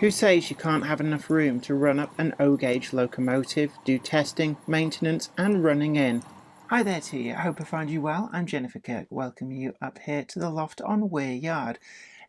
Who says you can't have enough room to run up an O-gauge locomotive, do testing, maintenance and running in? Hi there to you, I hope I find you well. I'm Jennifer Kirk, welcoming you up here to the loft on Weir Yard.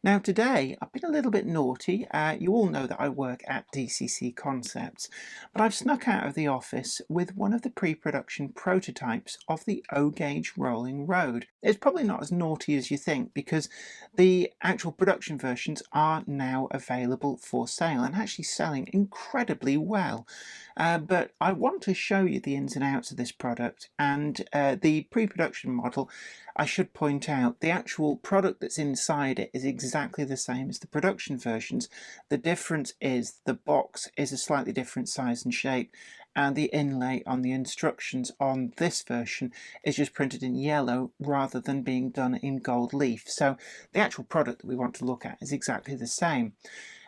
Now today I've been a little bit naughty. You all know that I work at DCCconcepts, but I've snuck out of the office with one of the pre-production prototypes of the O-gauge rolling road. It's probably not as naughty as you think because the actual production versions are now available for sale and actually selling incredibly well. But I want to show you the ins and outs of this product, and the pre-production model, I should point out, the actual product that's inside it is exactly the same as the production versions. The difference is the box is a slightly different size and shape, and the inlay on the instructions on this version is just printed in yellow rather than being done in gold leaf. So the actual product that we want to look at is exactly the same.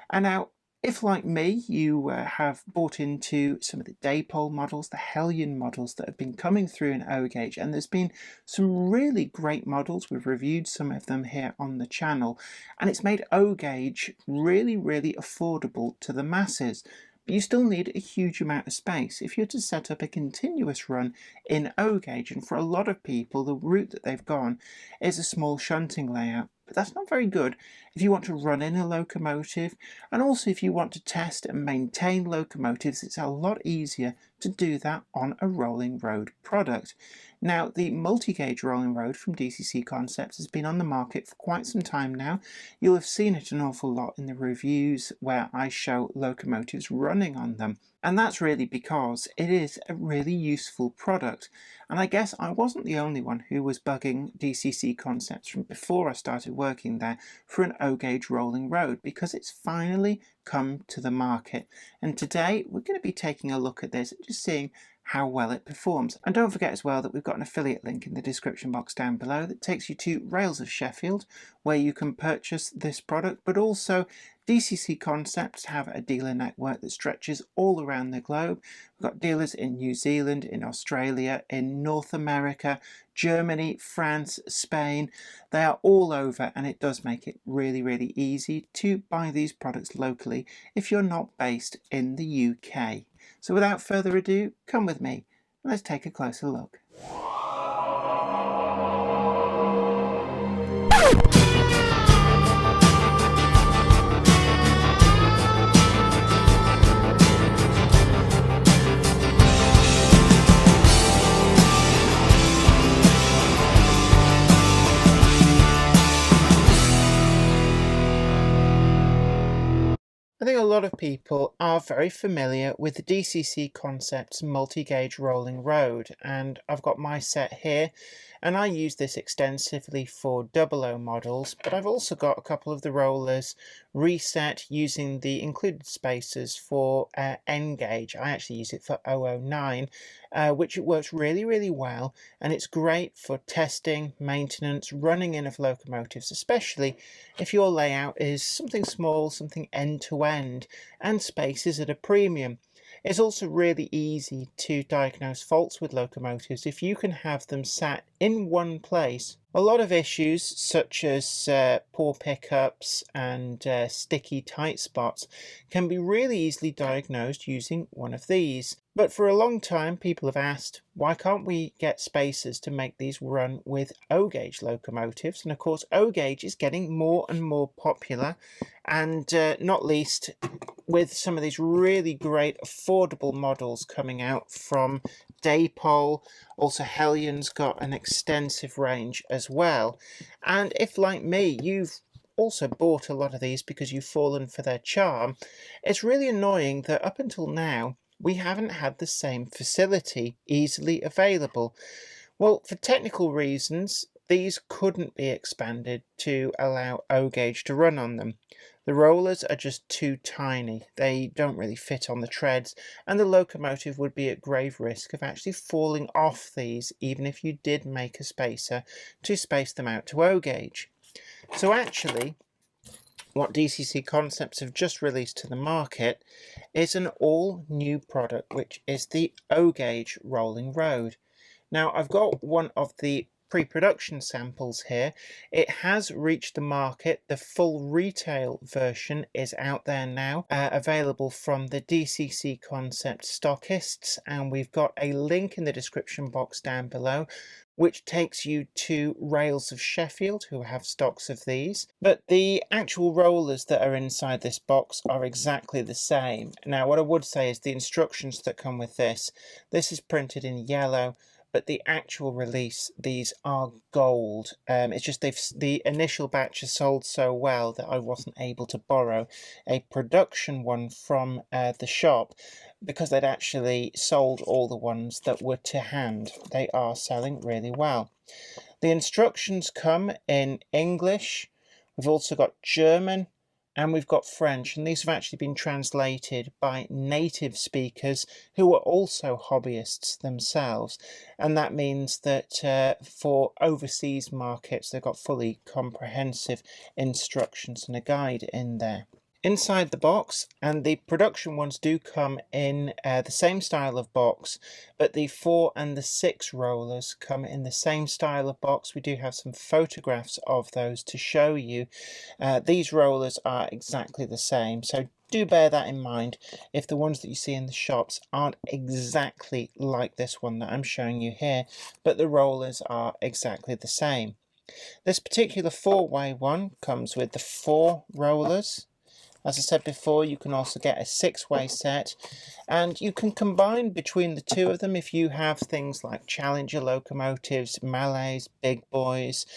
And now, if, like me, you have bought into some of the Dapol models, the Hellion models that have been coming through in O-gauge, and there's been some really great models, we've reviewed some of them here on the channel, and it's made O-gauge really, really affordable to the masses. But you still need a huge amount of space if you're to set up a continuous run in O-gauge, and for a lot of people the route that they've gone is a small shunting layout. But that's not very good if you want to run in a locomotive, and also if you want to test and maintain locomotives. It's a lot easier to do that on a rolling road product. Now, the multi-gauge rolling road from DCCconcepts has been on the market for quite some time now. You'll have seen it an awful lot in the reviews where I show locomotives running on them. And that's really because it is a really useful product. And I guess I wasn't the only one who was bugging DCCconcepts from before I started working there for an O-gauge rolling road, because it's finally come to the market. And today we're going to be taking a look at this and just seeing how well it performs. And don't forget as well that we've got an affiliate link in the description box down below that takes you to Rails of Sheffield, where you can purchase this product, but also DCCconcepts have a dealer network that stretches all around the globe. We've got dealers in New Zealand, in Australia, in North America, Germany, France, Spain. They are all over, and it does make it really, really easy to buy these products locally if you're not based in the UK. So without further ado, come with me and let's take a closer look. I think a lot of people are very familiar with the DCCconcepts multi-gauge rolling road, and I've got my set here, and I use this extensively for 00 models, but I've also got a couple of the rollers reset using the included spacers for N-gauge. I actually use it for 009, which works really, really well, and it's great for testing, maintenance, running in of locomotives, especially if your layout is something small, something end-to-end, and space is at a premium. It's also really easy to diagnose faults with locomotives if you can have them sat in one place. A lot of issues such as poor pickups and sticky tight spots can be really easily diagnosed using one of these. But for a long time people have asked, why can't we get spacers to make these run with O-gauge locomotives? And of course O-gauge is getting more and more popular, and not least with some of these really great affordable models coming out from Dapol. Also Hellion's got an extensive range as well, and if like me you've also bought a lot of these because you've fallen for their charm, it's really annoying that up until now we haven't had the same facility easily available. Well, for technical reasons these couldn't be expanded to allow O-gauge to run on them. The rollers are just too tiny, they don't really fit on the treads, and the locomotive would be at grave risk of actually falling off these even if you did make a spacer to space them out to O-gauge. So actually what DCCconcepts have just released to the market is an all new product, which is the O-gauge rolling road. Now I've got one of the pre-production samples here. It has reached the market. The full retail version is out there now, available from the DCCconcepts stockists, and we've got a link in the description box down below which takes you to Rails of Sheffield, who have stocks of these. But the actual rollers that are inside this box are exactly the same. Now, what I would say is the instructions that come with this is printed in yellow, but the actual release, these are gold. It's just the initial batch has sold so well that I wasn't able to borrow a production one from the shop, because they'd actually sold all the ones that were to hand. They are selling really well. The instructions come in English. We've also got German and we've got French, and these have actually been translated by native speakers who are also hobbyists themselves, and that means that for overseas markets they've got fully comprehensive instructions and a guide in there. Inside the box, and the production ones do come in the same style of box, but the 4 and the 6 rollers come in the same style of box. We do have some photographs of those to show you. These rollers are exactly the same, so do bear that in mind if the ones that you see in the shops aren't exactly like this one that I'm showing you here, but the rollers are exactly the same. This particular 4-way one comes with the 4 rollers. As I said before, you can also get a 6-way set, and you can combine between the two of them if you have things like Challenger locomotives, Malays, big boys,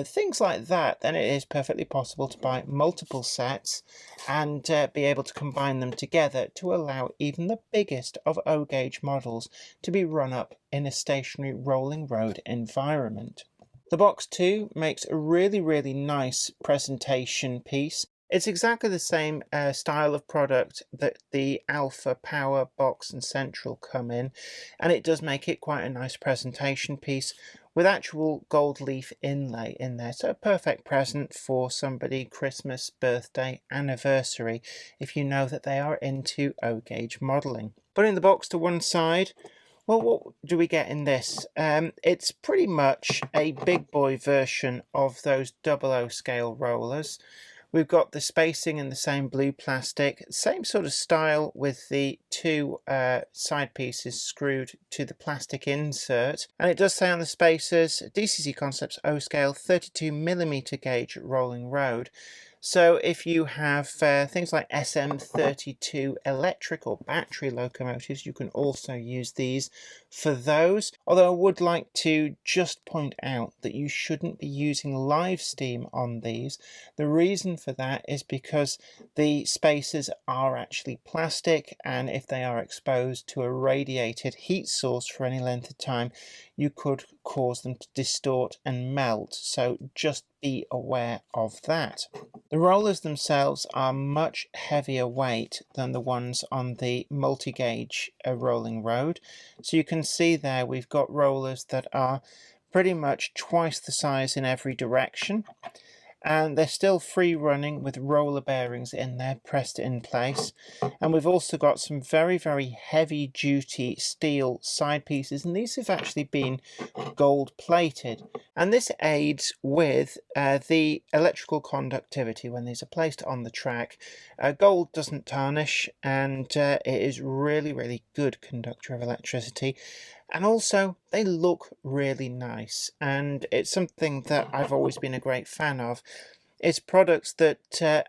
things like that. Then it is perfectly possible to buy multiple sets and be able to combine them together to allow even the biggest of O-gauge models to be run up in a stationary rolling road environment. The box too makes a really nice presentation piece. It's exactly the same style of product that the Alpha, Power, Box and Central come in, and it does make it quite a nice presentation piece with actual gold leaf inlay in there. So a perfect present for somebody, Christmas, birthday, anniversary, if you know that they are into O-gauge modelling. Putting the box to one side, well, what do we get in this? It's pretty much a big boy version of those 00 scale rollers. We've got the spacing in the same blue plastic, same sort of style with the 2 side pieces screwed to the plastic insert. And it does say on the spacers, DCCconcepts O-scale 32mm gauge rolling road. So if you have things like SM32 electric or battery locomotives, you can also use these for those. Although I would like to just point out that you shouldn't be using live steam on these. The reason for that is because the spacers are actually plastic, and if they are exposed to a radiated heat source for any length of time, you could cause them to distort and melt. So just be aware of that. The rollers themselves are much heavier weight than the ones on the multi-gauge rolling road. So you can see there we've got rollers that are pretty much twice the size in every direction, and they're still free running with roller bearings in there pressed in place. And we've also got some very heavy duty steel side pieces, and these have actually been gold plated, and this aids with the electrical conductivity when these are placed on the track. Gold doesn't tarnish, and it is really good conductor of electricity. And also they look really nice, and it's something that I've always been a great fan of. It's products that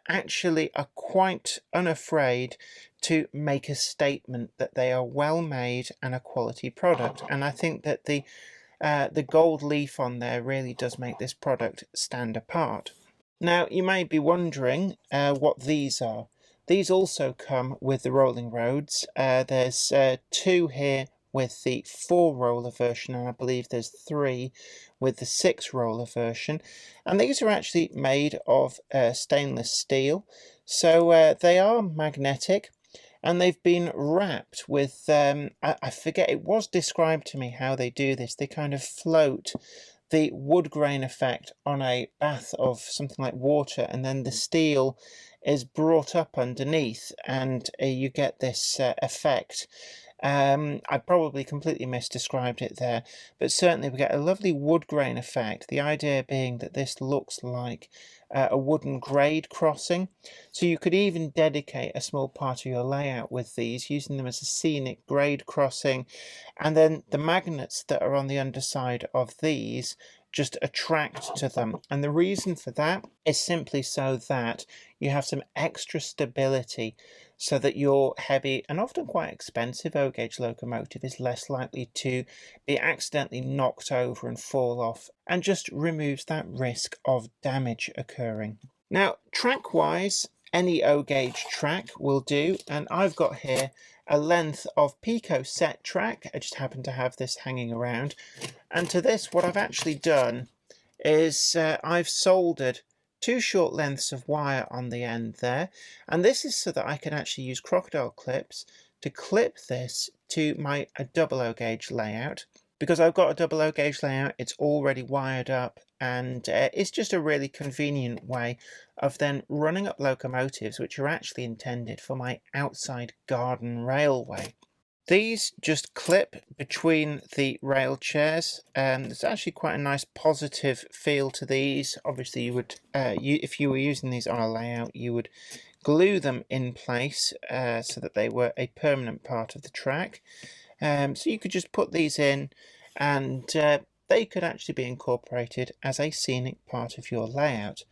actually are quite unafraid to make a statement that they are well made and a quality product, and I think that the gold leaf on there really does make this product stand apart. Now you may be wondering what these are. These also come with the rolling roads. There's 2 here with the 4 roller version, and I believe there's 3 with the 6 roller version, and these are actually made of stainless steel, so they are magnetic, and they've been wrapped with I forget, it was described to me how they do this. They kind of float the wood grain effect on a bath of something like water, and then the steel is brought up underneath, and you get this effect. I probably completely misdescribed it there, but certainly we get a lovely wood grain effect. The idea being that this looks like a wooden grade crossing. So you could even dedicate a small part of your layout with these, using them as a scenic grade crossing. And then the magnets that are on the underside of these just attract to them. And the reason for that is simply so that you have some extra stability, so that your heavy and often quite expensive O-gauge locomotive is less likely to be accidentally knocked over and fall off, and just removes that risk of damage occurring. Now, track-wise, any O-gauge track will do, and I've got here a length of Pico set track. I just happen to have this hanging around, and to this what I've actually done is I've soldered two short lengths of wire on the end there, and this is so that I can actually use crocodile clips to clip this to my double O gauge layout. Because I've got a double O gauge layout, it's already wired up, and it's just a really convenient way of then running up locomotives which are actually intended for my outside garden railway. These just clip between the rail chairs, and there's actually quite a nice positive feel to these. Obviously you would, if you were using these on a layout, you would glue them in place so that they were a permanent part of the track. So you could just put these in, and they could actually be incorporated as a scenic part of your layout.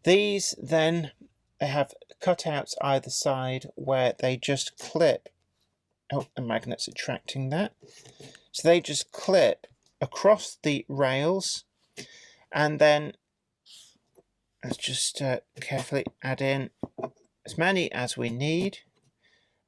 These then have cutouts either side where they just clip. Oh, the magnet's attracting that. So they just clip across the rails, and then let's just carefully add in as many as we need.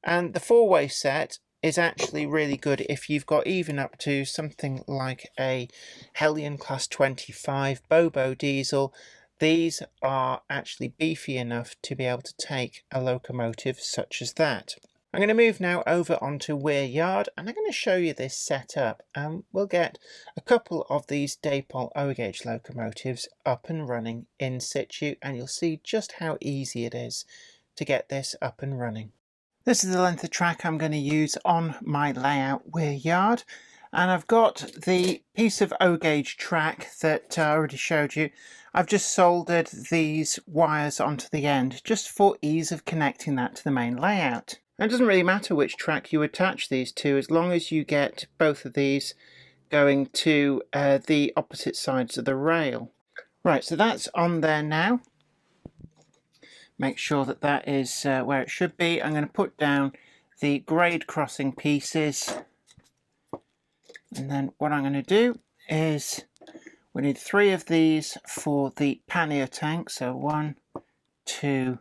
And the four-way set is actually really good if you've got even up to something like a Hellion Class 25 Bobo diesel. These are actually beefy enough to be able to take a locomotive such as that. I'm going to move now over onto Weir Yard, and I'm going to show you this setup, and we'll get a couple of these Dapol O-gauge locomotives up and running in situ, and you'll see just how easy it is to get this up and running. This is the length of track I'm going to use on my layout Weir Yard, and I've got the piece of O-gauge track that I already showed you. I've just soldered these wires onto the end just for ease of connecting that to the main layout. And it doesn't really matter which track you attach these to, as long as you get both of these going to the opposite sides of the rail. Right, so that's on there now. Make sure that that is where it should be. I'm going to put down the grade crossing pieces, and then what I'm going to do is we need 3 of these for the pannier tank. So 1, 2,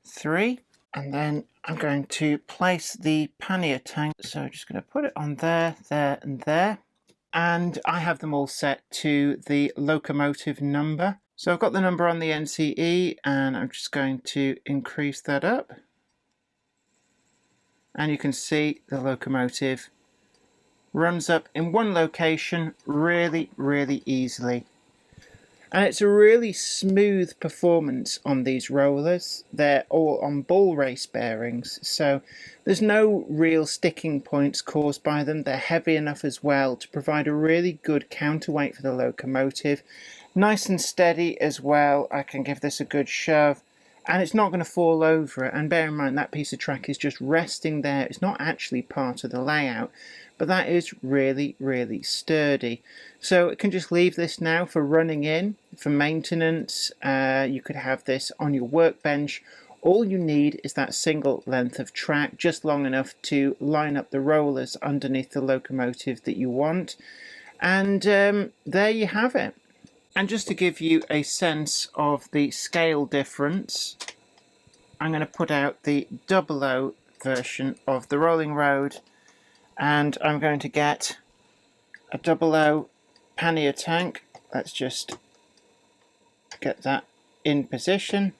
3. And then I'm going to place the pannier tank. So I'm just going to put it on there, there and there. And I have them all set to the locomotive number. So I've got the number on the NCE, and I'm just going to increase that up. And you can see the locomotive runs up in one location really, really easily. And it's a really smooth performance on these rollers. They're all on bull race bearings, so there's no real sticking points caused by them. They're heavy enough as well to provide a really good counterweight for the locomotive. Nice and steady as well. I can give this a good shove, and it's not going to fall over. And bear in mind that piece of track is just resting there. It's not actually part of the layout, but that is really, really sturdy. So it can just leave this now for running in, for maintenance. You could have this on your workbench. All you need is that single length of track, just long enough to line up the rollers underneath the locomotive that you want. And there you have it. And just to give you a sense of the scale difference, I'm going to put out the double O version of the rolling road, and I'm going to get a double O pannier tank. Let's just get that in position,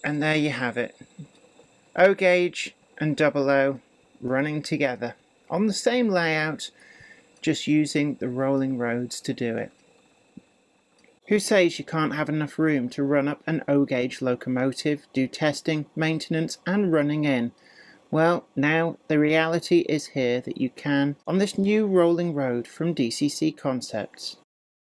and there you have it. O gauge and double O running together on the same layout, just using the rolling roads to do it. Who says you can't have enough room to run up an O-gauge locomotive, do testing, maintenance and running in? Well, now the reality is here that you can on this new rolling road from DCC Concepts.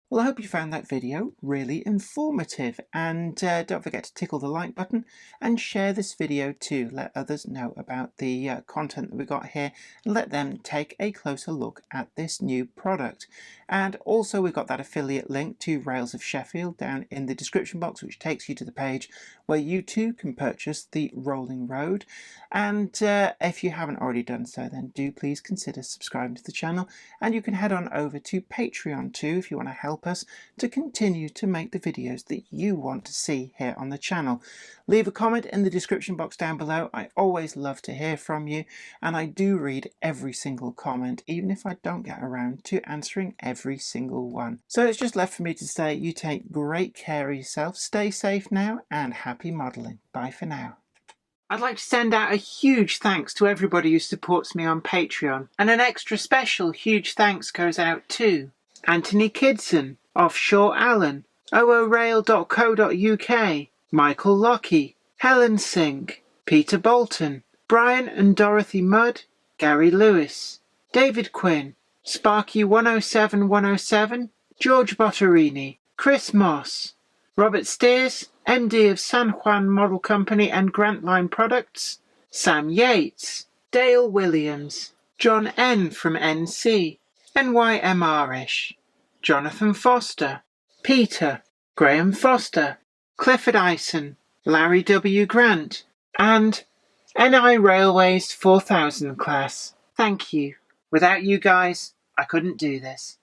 Well, I hope you found that video really informative, and don't forget to tickle the like button and share this video too. Let others know about the content that we got here and let them take a closer look at this new product. And also we've got that affiliate link to Rails of Sheffield down in the description box, which takes you to the page where you too can purchase the rolling road. And if you haven't already done so, then do please consider subscribing to the channel, and you can head on over to Patreon too if you want to help us to continue to make the videos that you want to see here on the channel. Leave a comment in the description box down below. I always love to hear from you, and I do read every single comment, even if I don't get around to answering every single one. So it's just left for me to say you take great care of yourself, stay safe now, and happy modelling. Bye for now. I'd like to send out a huge thanks to everybody who supports me on Patreon, and an extra special huge thanks goes out to Anthony Kidson, Offshore Allen, oorail.co.uk, Michael Lockie, Helen Sink, Peter Bolton, Brian and Dorothy Mudd, Gary Lewis, David Quinn, Sparky107107, George Botterini, Chris Moss, Robert Steers, MD of San Juan Model Company and Grantline Products, Sam Yates, Dale Williams, John N. from NC, NYMRish, Jonathan Foster, Peter, Graham Foster, Clifford Ison, Larry W. Grant, and NI Railways 4000 class. Thank you. Without you guys, I couldn't do this.